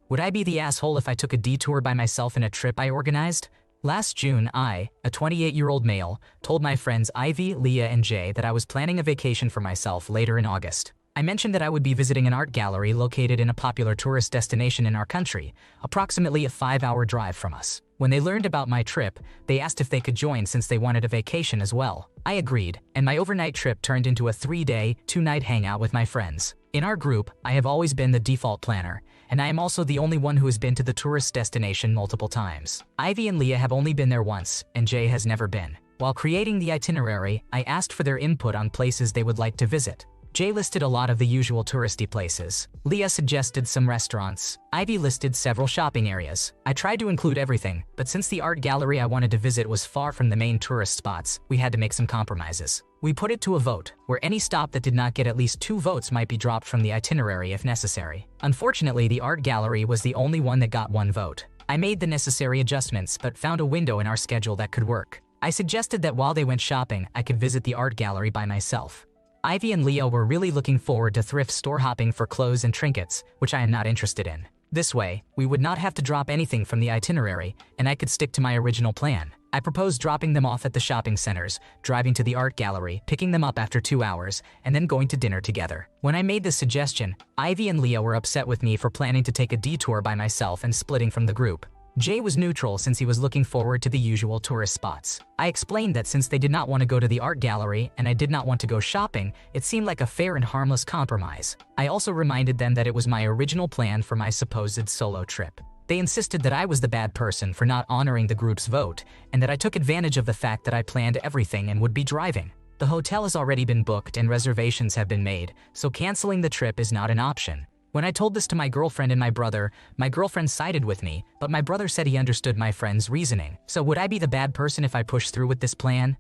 Would I be the asshole if I took a detour by myself in a trip I organized? Last June, I, a 28-year-old male, told my friends Ivy, Leah, and Jay that I was planning a vacation for myself later in August. I mentioned that I would be visiting an art gallery located in a popular tourist destination in our country, approximately a 5-hour drive from us. When they learned about my trip, they asked if they could join since they wanted a vacation as well. I agreed, and my overnight trip turned into a 3-day, 2-night hangout with my friends. In our group, I have always been the default planner, and I am also the only one who has been to the tourist destination multiple times. Ivy and Leah have only been there once, and Jay has never been. While creating the itinerary, I asked for their input on places they would like to visit. Jay listed a lot of the usual touristy places. Leah suggested some restaurants. Ivy listed several shopping areas. I tried to include everything, but since the art gallery I wanted to visit was far from the main tourist spots, we had to make some compromises. We put it to a vote, where any stop that did not get at least 2 votes might be dropped from the itinerary if necessary. Unfortunately, the art gallery was the only one that got 1 vote. I made the necessary adjustments but found a window in our schedule that could work. I suggested that while they went shopping, I could visit the art gallery by myself. Ivy and Leo were really looking forward to thrift store hopping for clothes and trinkets, which I am not interested in. This way, we would not have to drop anything from the itinerary, and I could stick to my original plan. I proposed dropping them off at the shopping centers, driving to the art gallery, picking them up after 2 hours, and then going to dinner together. When I made this suggestion, Ivy and Leo were upset with me for planning to take a detour by myself and splitting from the group. Jay was neutral since he was looking forward to the usual tourist spots. I explained that since they did not want to go to the art gallery and I did not want to go shopping, it seemed like a fair and harmless compromise. I also reminded them that it was my original plan for my supposed solo trip. They insisted that I was the bad person for not honoring the group's vote and that I took advantage of the fact that I planned everything and would be driving. The hotel has already been booked and reservations have been made, so canceling the trip is not an option. When I told this to my girlfriend and my brother, my girlfriend sided with me, but my brother said he understood my friend's reasoning. So would I be the bad person if I pushed through with this plan?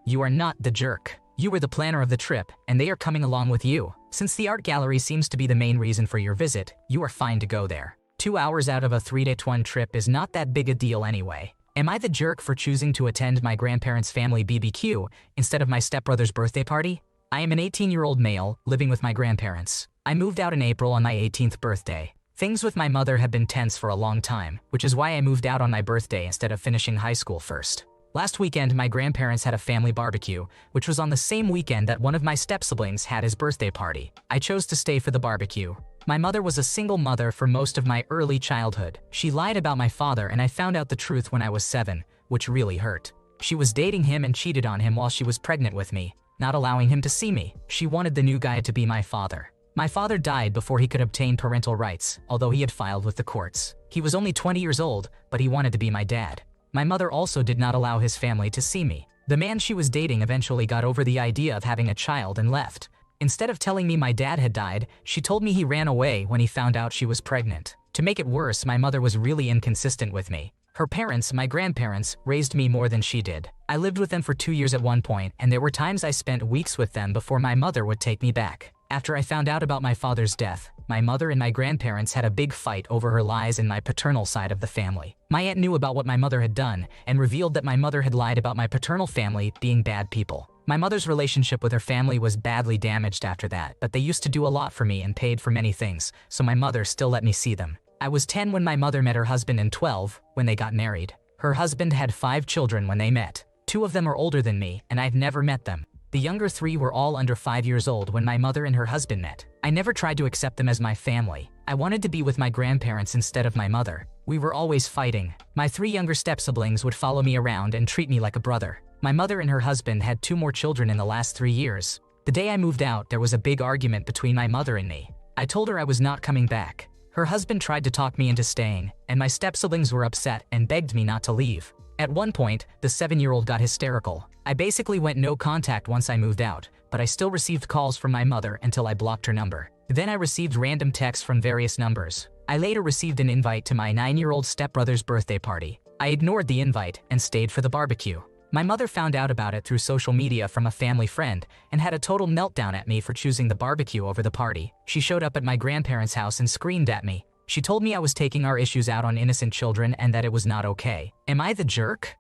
You are not the jerk. You were the planner of the trip, and they are coming along with you. Since the art gallery seems to be the main reason for your visit, you are fine to go there. 2 hours out of a 3-day trip is not that big a deal anyway. Am I the jerk for choosing to attend my grandparents' family BBQ instead of my stepbrother's birthday party? I am an 18-year-old male living with my grandparents. I moved out in April on my 18th birthday. Things with my mother have been tense for a long time, which is why I moved out on my birthday instead of finishing high school first. Last weekend, my grandparents had a family barbecue, which was on the same weekend that one of my step-siblings had his birthday party. I chose to stay for the barbecue. My mother was a single mother for most of my early childhood. She lied about my father and I found out the truth when I was 7, which really hurt. She was dating him and cheated on him while she was pregnant with me, not allowing him to see me. She wanted the new guy to be my father. My father died before he could obtain parental rights, although he had filed with the courts. He was only 20 years old, but he wanted to be my dad. My mother also did not allow his family to see me. The man she was dating eventually got over the idea of having a child and left. Instead of telling me my dad had died, she told me he ran away when he found out she was pregnant. To make it worse, my mother was really inconsistent with me. Her parents, my grandparents, raised me more than she did. I lived with them for 2 years at one point, and there were times I spent weeks with them before my mother would take me back. After I found out about my father's death, my mother and my grandparents had a big fight over her lies in my paternal side of the family. My aunt knew about what my mother had done and revealed that my mother had lied about my paternal family being bad people. My mother's relationship with her family was badly damaged after that, but they used to do a lot for me and paid for many things, so my mother still let me see them. I was 10 when my mother met her husband and 12 when they got married. Her husband had 5 children when they met. 2 of them are older than me, and I've never met them. The younger 3 were all under 5 years old when my mother and her husband met. I never tried to accept them as my family. I wanted to be with my grandparents instead of my mother. We were always fighting. My 3 younger step-siblings would follow me around and treat me like a brother. My mother and her husband had 2 more children in the last 3 years. The day I moved out, there was a big argument between my mother and me. I told her I was not coming back. Her husband tried to talk me into staying, and my step-siblings were upset and begged me not to leave. At one point, the 7-year-old got hysterical. I basically went no contact once I moved out, but I still received calls from my mother until I blocked her number. Then I received random texts from various numbers. I later received an invite to my 9-year-old stepbrother's birthday party. I ignored the invite and stayed for the barbecue. My mother found out about it through social media from a family friend and had a total meltdown at me for choosing the barbecue over the party. She showed up at my grandparents' house and screamed at me. She told me I was taking our issues out on innocent children and that it was not okay. Am I the jerk?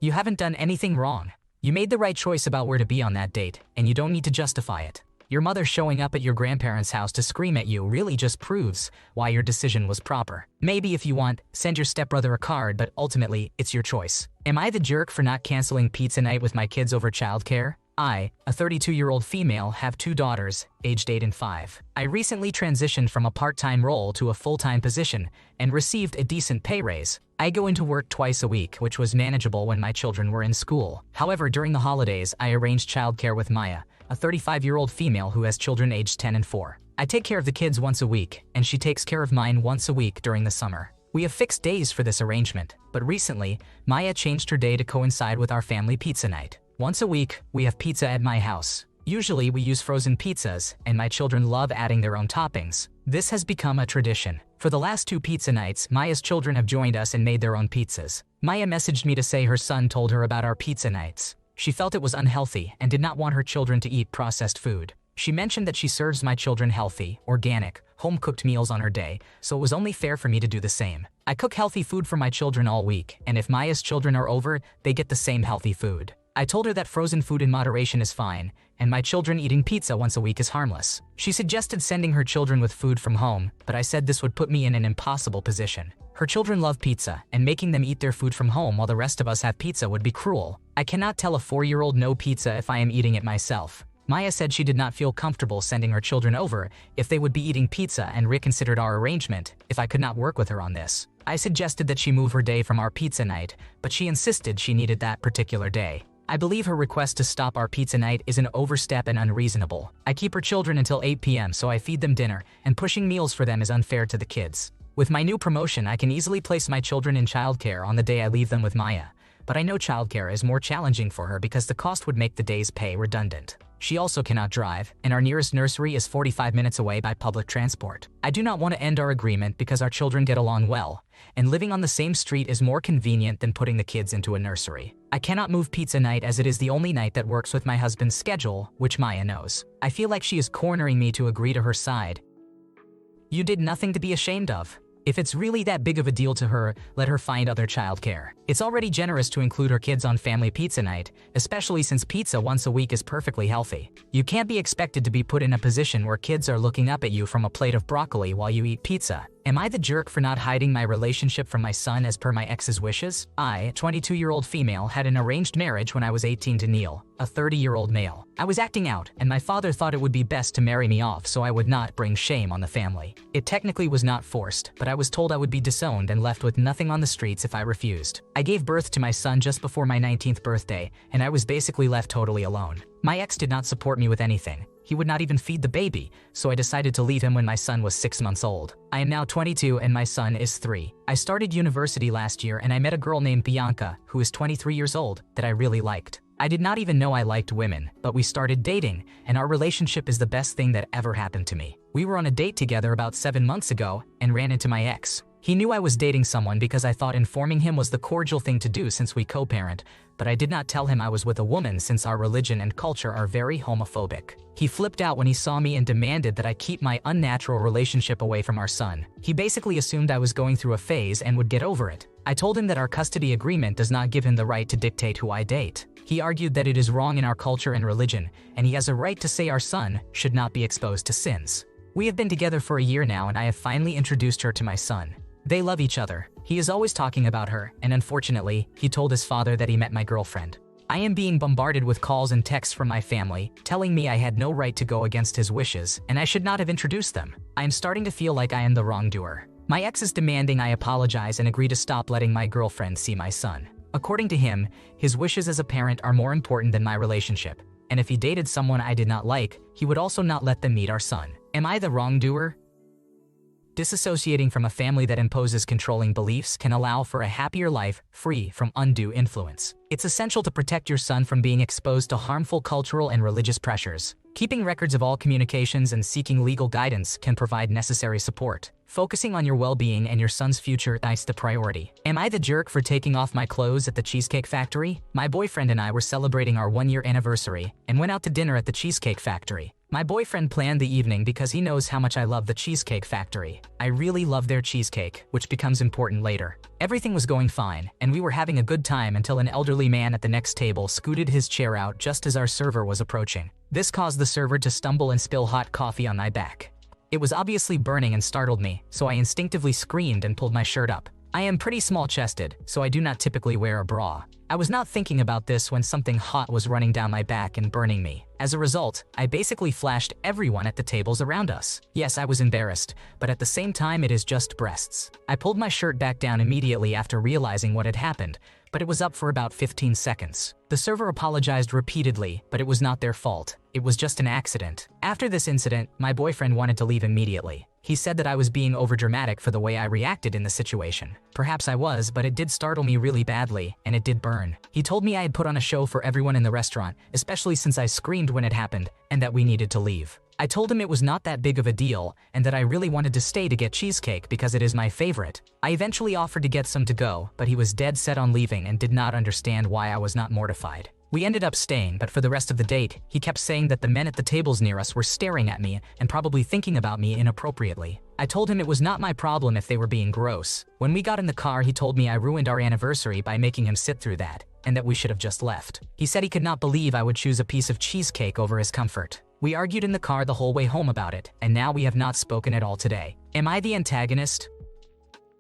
You haven't done anything wrong. You made the right choice about where to be on that date, and you don't need to justify it. Your mother showing up at your grandparents' house to scream at you really just proves why your decision was proper. Maybe if you want, send your stepbrother a card, but ultimately, it's your choice. Am I the jerk for not canceling pizza night with my kids over childcare? I, a 32-year-old female, have 2 daughters, aged 8 and 5. I recently transitioned from a part-time role to a full-time position and received a decent pay raise. I go into work twice a week, which was manageable when my children were in school. However, during the holidays, I arranged childcare with Maya, a 35-year-old female who has children aged 10 and 4. I take care of the kids once a week, and she takes care of mine once a week during the summer. We have fixed days for this arrangement, but recently, Maya changed her day to coincide with our family pizza night. Once a week, we have pizza at my house. Usually we use frozen pizzas, and my children love adding their own toppings. This has become a tradition. For the last 2 pizza nights, Maya's children have joined us and made their own pizzas. Maya messaged me to say her son told her about our pizza nights. She felt it was unhealthy and did not want her children to eat processed food. She mentioned that she serves my children healthy, organic, home-cooked meals on her day, so it was only fair for me to do the same. I cook healthy food for my children all week, and if Maya's children are over, they get the same healthy food. I told her that frozen food in moderation is fine, and my children eating pizza once a week is harmless. She suggested sending her children with food from home, but I said this would put me in an impossible position. Her children love pizza, and making them eat their food from home while the rest of us have pizza would be cruel. I cannot tell a 4-year-old no pizza if I am eating it myself. Maya said she did not feel comfortable sending her children over if they would be eating pizza and reconsidered our arrangement if I could not work with her on this. I suggested that she move her day from our pizza night, but she insisted she needed that particular day. I believe her request to stop our pizza night is an overstep and unreasonable. I keep her children until 8 p.m. so I feed them dinner, and pushing meals for them is unfair to the kids. With my new promotion, I can easily place my children in childcare on the day I leave them with Maya. But I know childcare is more challenging for her because the cost would make the day's pay redundant. She also cannot drive, and our nearest nursery is 45 minutes away by public transport. I do not want to end our agreement because our children get along well, and living on the same street is more convenient than putting the kids into a nursery. I cannot move pizza night as it is the only night that works with my husband's schedule, which Maya knows. I feel like she is cornering me to agree to her side. You did nothing to be ashamed of. If it's really that big of a deal to her, let her find other childcare. It's already generous to include her kids on family pizza night, especially since pizza once a week is perfectly healthy. You can't be expected to be put in a position where kids are looking up at you from a plate of broccoli while you eat pizza. Am I the jerk for not hiding my relationship from my son as per my ex's wishes? I, a 22-year-old female, had an arranged marriage when I was 18 to Neil, a 30-year-old male. I was acting out, and my father thought it would be best to marry me off so I would not bring shame on the family. It technically was not forced, but I was told I would be disowned and left with nothing on the streets if I refused. I gave birth to my son just before my 19th birthday, and I was basically left totally alone. My ex did not support me with anything. He would not even feed the baby, so I decided to leave him when my son was 6 months old. I am now 22 and my son is 3. I started university last year and I met a girl named Bianca, who is 23 years old, that I really liked. I did not even know I liked women, but we started dating, and our relationship is the best thing that ever happened to me. We were on a date together about 7 months ago and ran into my ex. He knew I was dating someone because I thought informing him was the cordial thing to do since we co-parent, but I did not tell him I was with a woman since our religion and culture are very homophobic. He flipped out when he saw me and demanded that I keep my unnatural relationship away from our son. He basically assumed I was going through a phase and would get over it. I told him that our custody agreement does not give him the right to dictate who I date. He argued that it is wrong in our culture and religion, and he has a right to say our son should not be exposed to sins. We have been together for a year now and I have finally introduced her to my son. They love each other. He is always talking about her, and unfortunately, he told his father that he met my girlfriend. I am being bombarded with calls and texts from my family, telling me I had no right to go against his wishes, and I should not have introduced them. I am starting to feel like I am the wrongdoer. My ex is demanding I apologize and agree to stop letting my girlfriend see my son. According to him, his wishes as a parent are more important than my relationship, and if he dated someone I did not like, he would also not let them meet our son. Am I the wrongdoer? Disassociating from a family that imposes controlling beliefs can allow for a happier life free from undue influence. It's essential to protect your son from being exposed to harmful cultural and religious pressures. Keeping records of all communications and seeking legal guidance can provide necessary support. Focusing on your well-being and your son's future is the priority. Am I the jerk for taking off my clothes at the Cheesecake Factory? My boyfriend and I were celebrating our 1-year anniversary and went out to dinner at the Cheesecake Factory. My boyfriend planned the evening because he knows how much I love the Cheesecake Factory. I really love their cheesecake, which becomes important later. Everything was going fine, and we were having a good time until an elderly man at the next table scooted his chair out just as our server was approaching. This caused the server to stumble and spill hot coffee on my back. It was obviously burning and startled me, so I instinctively screamed and pulled my shirt up. I am pretty small-chested, so I do not typically wear a bra. I was not thinking about this when something hot was running down my back and burning me. As a result, I basically flashed everyone at the tables around us. Yes, I was embarrassed, but at the same time it is just breasts. I pulled my shirt back down immediately after realizing what had happened, but it was up for about 15 seconds. The server apologized repeatedly, but it was not their fault. It was just an accident. After this incident, my boyfriend wanted to leave immediately. He said that I was being overdramatic for the way I reacted in the situation. Perhaps I was, but it did startle me really badly, and it did burn. He told me I had put on a show for everyone in the restaurant, especially since I screamed when it happened, and that we needed to leave. I told him it was not that big of a deal, and that I really wanted to stay to get cheesecake because it is my favorite. I eventually offered to get some to go, but he was dead set on leaving and did not understand why I was not mortified. We ended up staying, but for the rest of the date, he kept saying that the men at the tables near us were staring at me and probably thinking about me inappropriately. I told him it was not my problem if they were being gross. When we got in the car, he told me I ruined our anniversary by making him sit through that, and that we should have just left. He said he could not believe I would choose a piece of cheesecake over his comfort. We argued in the car the whole way home about it, and now we have not spoken at all today. Am I the antagonist?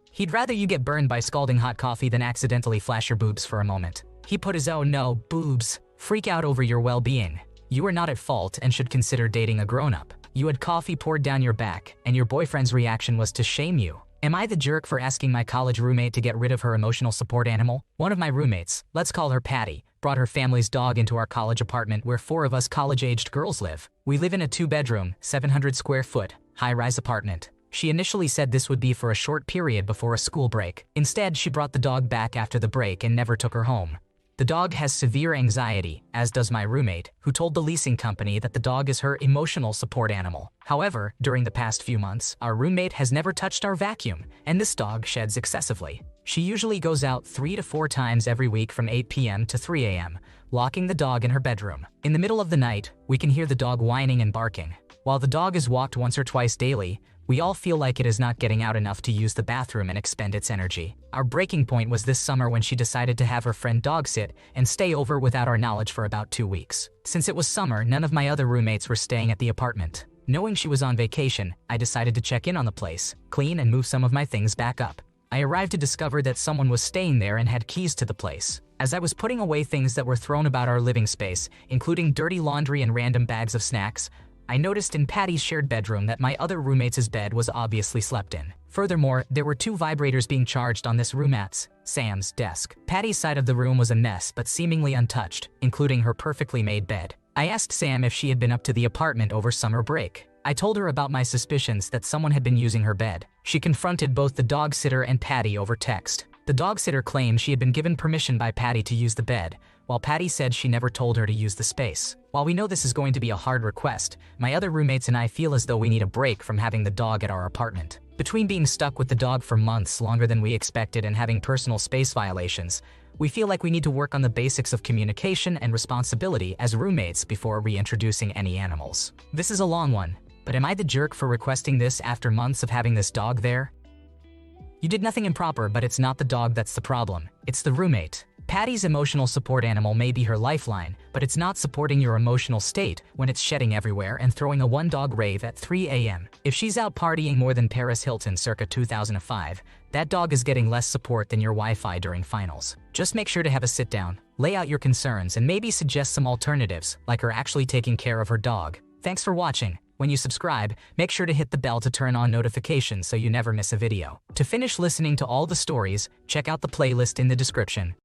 He'd rather you get burned by scalding hot coffee than accidentally flash your boobs for a moment. He put his "oh no, boobs" freak out over your well-being. You are not at fault and should consider dating a grown-up. You had coffee poured down your back, and your boyfriend's reaction was to shame you. Am I the jerk for asking my college roommate to get rid of her emotional support animal? One of my roommates, let's call her Patty, brought her family's dog into our college apartment where 4 of us college-aged girls live. We live in a 2-bedroom, 700 square foot, high-rise apartment. She initially said this would be for a short period before a school break. Instead, she brought the dog back after the break and never took her home. The dog has severe anxiety, as does my roommate, who told the leasing company that the dog is her emotional support animal. However, during the past few months, our roommate has never touched our vacuum, and this dog sheds excessively. She usually goes out 3 to 4 times every week from 8 p.m. to 3 a.m., locking the dog in her bedroom. In the middle of the night, we can hear the dog whining and barking. While the dog is walked once or twice daily, we all feel like it is not getting out enough to use the bathroom and expend its energy. Our breaking point was this summer when she decided to have her friend dog sit and stay over without our knowledge for about 2 weeks. Since it was summer, none of my other roommates were staying at the apartment. Knowing she was on vacation, I decided to check in on the place, clean and move some of my things back up. I arrived to discover that someone was staying there and had keys to the place. As I was putting away things that were thrown about our living space, including dirty laundry and random bags of snacks, I noticed in Patty's shared bedroom that my other roommate's bed was obviously slept in. Furthermore, there were 2 vibrators being charged on this roommate's, Sam's, desk. Patty's side of the room was a mess but seemingly untouched, including her perfectly made bed. I asked Sam if she had been up to the apartment over summer break. I told her about my suspicions that someone had been using her bed. She confronted both the dog sitter and Patty over text. The dog sitter claimed she had been given permission by Patty to use the bed, while Patty said she never told her to use the space. While we know this is going to be a hard request, my other roommates and I feel as though we need a break from having the dog at our apartment. Between being stuck with the dog for months longer than we expected and having personal space violations, we feel like we need to work on the basics of communication and responsibility as roommates before reintroducing any animals. This is a long one, but am I the jerk for requesting this after months of having this dog there? You did nothing improper, but it's not the dog that's the problem. It's the roommate. Patty's emotional support animal may be her lifeline, but it's not supporting your emotional state when it's shedding everywhere and throwing a 1-dog rave at 3 a.m. If she's out partying more than Paris Hilton circa 2005, that dog is getting less support than your Wi-Fi during finals. Just make sure to have a sit down, lay out your concerns, and maybe suggest some alternatives, like her actually taking care of her dog. Thanks for watching. When you subscribe, make sure to hit the bell to turn on notifications so you never miss a video. To finish listening to all the stories, check out the playlist in the description.